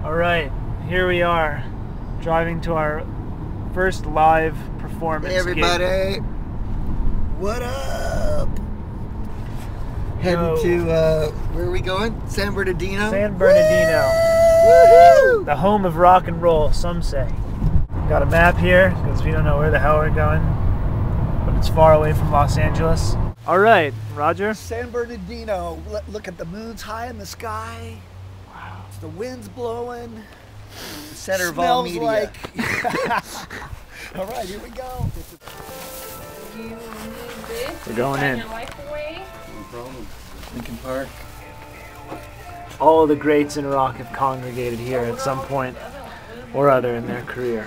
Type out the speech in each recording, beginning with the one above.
All right, here we are, driving to our first live performance. Hey everybody! Gig. What up? Heading to, where are we going? San Bernardino? San Bernardino. Woohoo! The home of rock and roll, some say. Got a map here, because we don't know where the hell we're going, but it's far away from Los Angeles. All right, Roger? San Bernardino. Look at the moon's high in the sky. Wow. The wind's blowing. The center of Smells all media. like. All right, here we go. You need this. We're going in. Your life away. No problem. Lincoln Park. All the greats in rock have congregated here at some point or other in their career.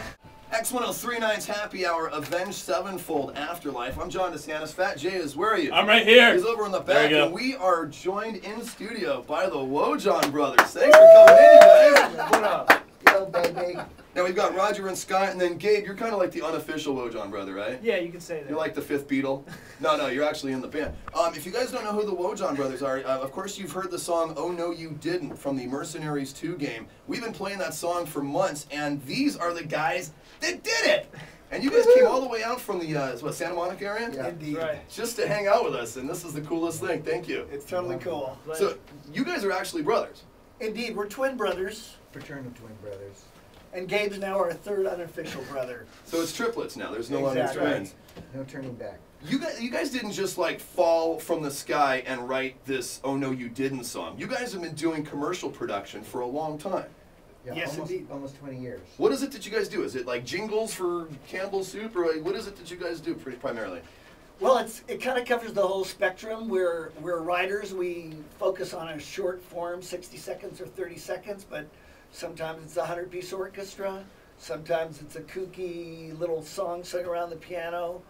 X1039's Happy Hour, Avenged Sevenfold Afterlife. I'm John DeSantis. Fat Jay is, where are you? I'm right here. He's over in the There back, you go. and we are joined in studio by the Wojahn Brothers. Thanks for coming in, you guys. What up? Yo, baby. Now we've got Roger and Scott, and then Gabe. You're kind of like the unofficial Wojahn brother, right? Yeah, you can say that. You're like the fifth Beatle. No, you're actually in the band. If you guys don't know who the Wojahn Brothers are, of course you've heard the song "Oh No You Didn't" from the Mercenaries 2 game. We've been playing that song for months, and these are the guys that did it. And you guys came all the way out from the Santa Monica area? Yeah. Indeed. Right. Just to hang out with us, and this is the coolest thing. Thank you. It's totally cool. So you guys are actually brothers. Indeed, we're twin brothers, Fraternal twin brothers. and Gabe's now our third unofficial brother. So it's triplets now. There's no longer Exactly. twins. No turning back. You guys didn't just like fall from the sky and write this "Oh No You Didn't" song. You guys have been doing commercial production for a long time. Yeah, Yes, almost, indeed. almost 20 years. What is it that you guys do? Is it like jingles for Campbell's Soup, or like, what is it that you guys do primarily? Well, it kind of covers the whole spectrum. We're writers. We focus on a short form, 60 seconds or 30 seconds, but sometimes it's a 100-piece orchestra. Sometimes it's a kooky little song sung around the piano.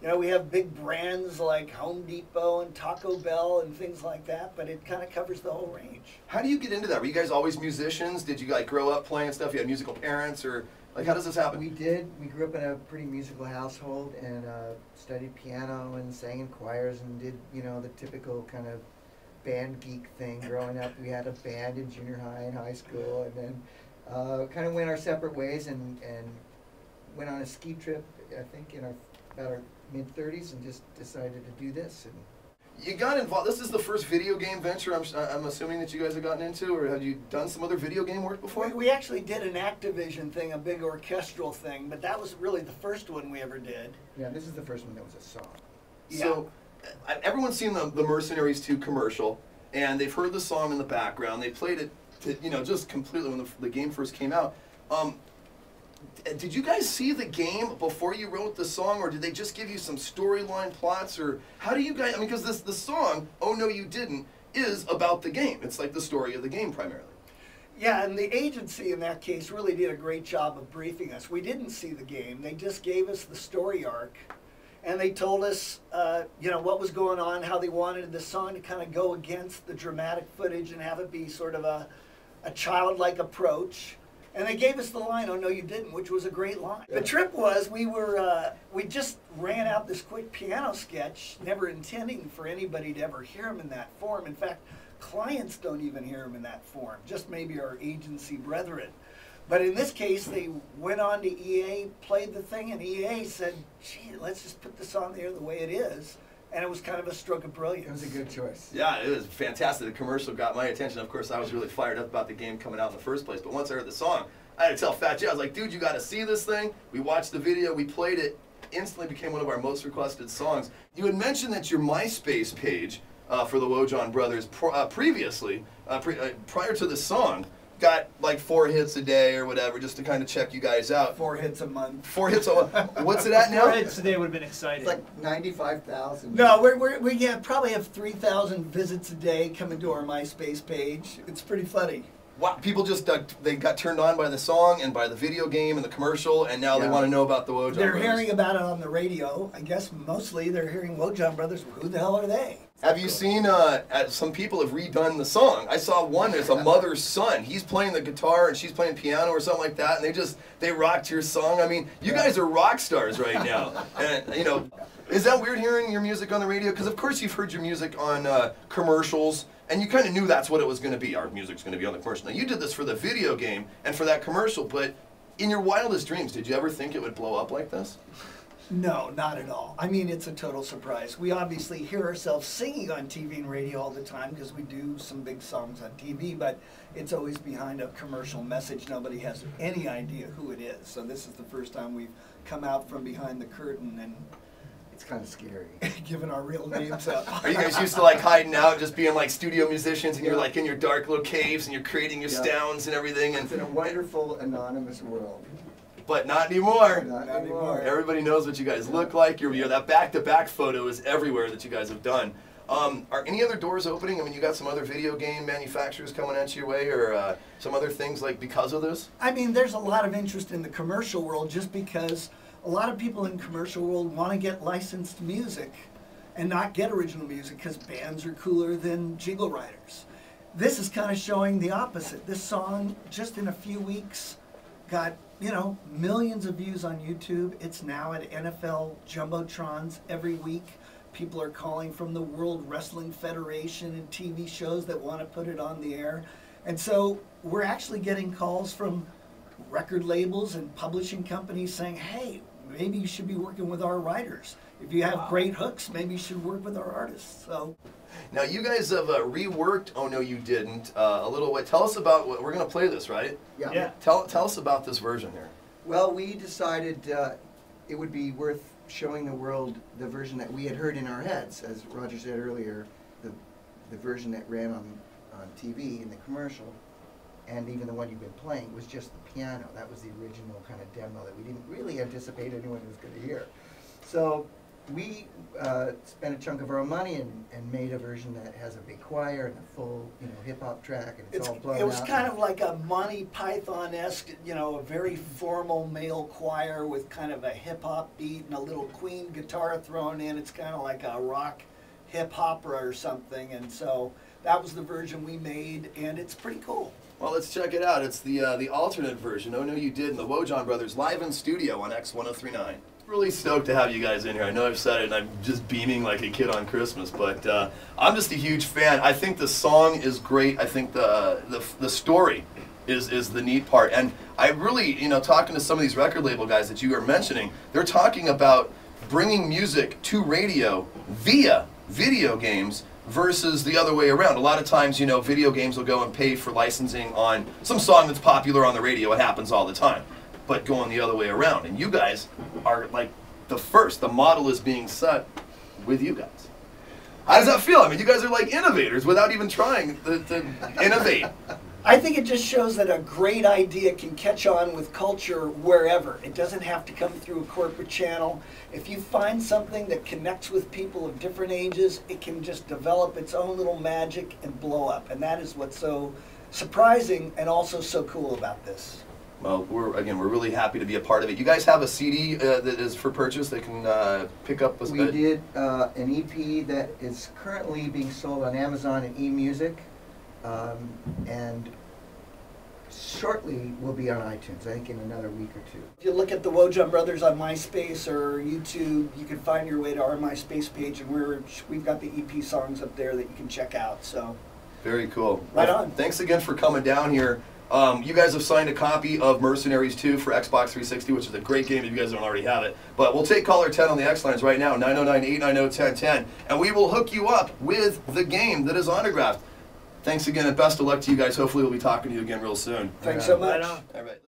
You know, we have big brands like Home Depot and Taco Bell and things like that, but it kind of covers the whole range. How do you get into that? Were you guys always musicians? Did you like grow up playing stuff? You had musical parents, or like how does this happen? We did. We grew up in a pretty musical household and studied piano and sang in choirs and did, you know, the typical kind of band geek thing. Growing up, we had a band in junior high and high school, and then kind of went our separate ways and went on a ski trip, I think, in about our mid-30s, and just decided to do this. And You got involved. This is the first video game venture I'm assuming that you guys have gotten into, or have you done some other video game work before? We actually did an Activision thing, a big orchestral thing, but that was really the first one we ever did. yeah, this is the first one that was a song. So, everyone's seen the Mercenaries 2 commercial, and they've heard the song in the background. They played it, just completely when the game first came out. Did you guys see the game before you wrote the song, or did they just give you some storyline plots, or how do you guys? I mean, because the song "Oh No You Didn't" is about the game. It's like the story of the game primarily. Yeah, and the agency in that case really did a great job of briefing us. We didn't see the game. They just gave us the story arc, and they told us, what was going on, how they wanted the song to kind of go against the dramatic footage and have it be sort of a childlike approach. And they gave us the line, "Oh No You Didn't," which was a great line. The trip was we just ran out this quick piano sketch, never intending for anybody to ever hear him in that form. In fact, clients don't even hear him in that form, just maybe our agency brethren. But in this case, they went on to EA, played the thing, and EA said, "Gee, let's just put this on there the way it is." And it was kind of a stroke of brilliance. It was a good choice. Yeah, it was fantastic. The commercial got my attention. Of course, I was really fired up about the game coming out in the first place. But once I heard the song, I had to tell Fat Jay, I was like, dude, you got to see this thing. We watched the video, we played it, instantly became one of our most requested songs. You had mentioned that your MySpace page for the Wojahn Brothers previously, prior to the song, got like 4 hits a day or whatever, just to kind of check you guys out. 4 hits a month. 4 hits a month. What's it at now? 4 hits today would have been exciting. It's like 95,000. No, we probably have 3,000 visits a day coming to our MySpace page. It's pretty funny. Wow, people just they got turned on by the song and by the video game and the commercial, and now they want to know about the Wojahn They're Brothers. hearing about it on the radio. I guess mostly they're hearing Wojahn Brothers. Who the hell are they? Have you seen, some people have redone the song. I saw one, there's a mother's son. He's playing the guitar and she's playing piano or something like that, and they rocked your song. I mean, you guys are rock stars right now. And, is that weird hearing your music on the radio? Because of course you've heard your music on commercials And you kind of knew that's what it was going to be. Our music's going to be on the commercial. Now, you did this for the video game and for that commercial, but in your wildest dreams, did you ever think it would blow up like this? No, not at all. I mean, it's a total surprise. We obviously hear ourselves singing on TV and radio all the time because we do some big songs on TV, but it's always behind a commercial message. Nobody has any idea who it is. So this is the first time we've come out from behind the curtain and It's kind of scary. given our real names up. Are you guys used to like hiding out, just being like studio musicians, and you're like in your dark little caves and you're creating your sounds and everything? And It's in a wonderful, anonymous world. but not anymore. Not Not anymore. Everybody knows what you guys look like. That back-to-back photo is everywhere that you guys have done. Are any other doors opening? I mean, you got some other video game manufacturers coming at your way, or some other things like because of this? I mean, there's a lot of interest in the commercial world just because a lot of people in commercial world want to get licensed music and not get original music because bands are cooler than jingle writers. This is kind of showing the opposite. This song, just in a few weeks, got, you know, millions of views on YouTube. It's now at NFL Jumbotrons every week. People are calling from the World Wrestling Federation and TV shows that want to put it on the air. And so we're actually getting calls from record labels and publishing companies saying, hey, maybe you should be working with our writers. If you have great hooks, maybe you should work with our artists. So Now, you guys have reworked Oh No You Didn't a little bit. Tell us about what, we're going to play this, right? Yeah. Tell us about this version here. Well, we decided it would be worth showing the world the version that we had heard in our heads. As Roger said earlier, the version that ran on TV in the commercial, and even the one you've been playing, was just the piano. That was the original kind of demo that we didn't really anticipate anyone was going to hear. So we spent a chunk of our own money and made a version that has a big choir and a full, hip-hop track, and it's all blown out. It was kind of like a Monty Python-esque, a very formal male choir with kind of a hip-hop beat and a little Queen guitar thrown in. It's kind of like a rock hip-opera or something, and so that was the version we made, and it's pretty cool. Well, let's check it out. It's the alternate version, Oh No You Didn't, the Wojahn Brothers, live in studio on X1039. Really stoked to have you guys in here. I know I've said it and I'm just beaming like a kid on Christmas, but I'm just a huge fan. I think the song is great. I think the story is the neat part. And I really, talking to some of these record label guys that you are mentioning, they're talking about bringing music to radio via video games versus the other way around. A lot of times, video games will go and pay for licensing on some song that's popular on the radio. It happens all the time. But going the other way around. And you guys are like the first. The model is being set with you guys. How does that feel? I mean, you guys are like innovators without even trying to innovate. I think it just shows that a great idea can catch on with culture wherever. It doesn't have to come through a corporate channel. If you find something that connects with people of different ages, it can just develop its own little magic and blow up. And that is what's so surprising and also so cool about this. Well, we're really happy to be a part of it. You guys have a CD that is for purchase that can pick up. We did an EP that is currently being sold on Amazon and eMusic, and shortly will be on iTunes, I think in another week or two. If you look at the Wojahn Brothers on MySpace or YouTube, you can find your way to our MySpace page, and we've got the EP songs up there that you can check out. So very cool. Right well, on. Thanks again for coming down here. You guys have signed a copy of Mercenaries 2 for Xbox 360, which is a great game if you guys don't already have it. But we'll take caller 10 on the X lines right now, 909-890-1010, and we will hook you up with the game that is autographed. Thanks again, and best of luck to you guys. Hopefully we'll be talking to you again real soon. Thanks so much. Right on. All right.